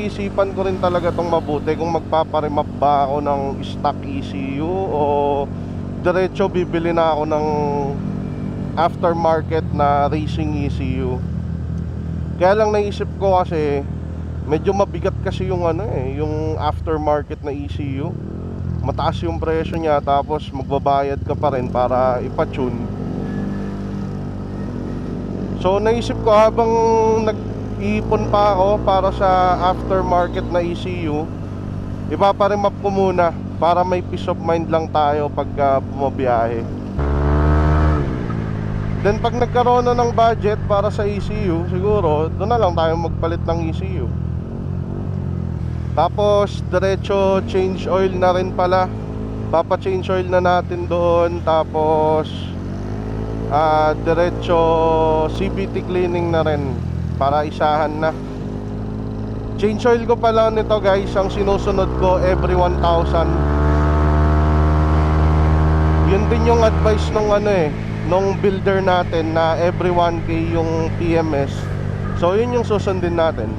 pinag-iisipan ko rin talaga tong mabuti kung magpaparemap ba ako ng stock ECU o diretso bibili na ako ng aftermarket na racing ECU. Kaya lang naisip ko kasi medyo mabigat kasi yung yung aftermarket na ECU. Mataas yung presyo niya, tapos magbabayad ka pa rin para ipa-tune. So naisip ko habang nag-iipon pa ako para sa aftermarket na ECU, ipaparemap ko muna para may peace of mind lang tayo pagka bumabiyahe. Then pag nagkaroon na ng budget para sa ECU, siguro doon na lang tayo magpalit ng ECU. Tapos diretso change oil na rin pala. Papa-change oil na natin doon. Tapos diretso CVT cleaning na rin para isahan na. Change oil ko pala nito guys, ang sinusunod ko every 1,000. Yun din yung advice nung nung builder natin na every 1K yung PMS. So yun yung susundin natin.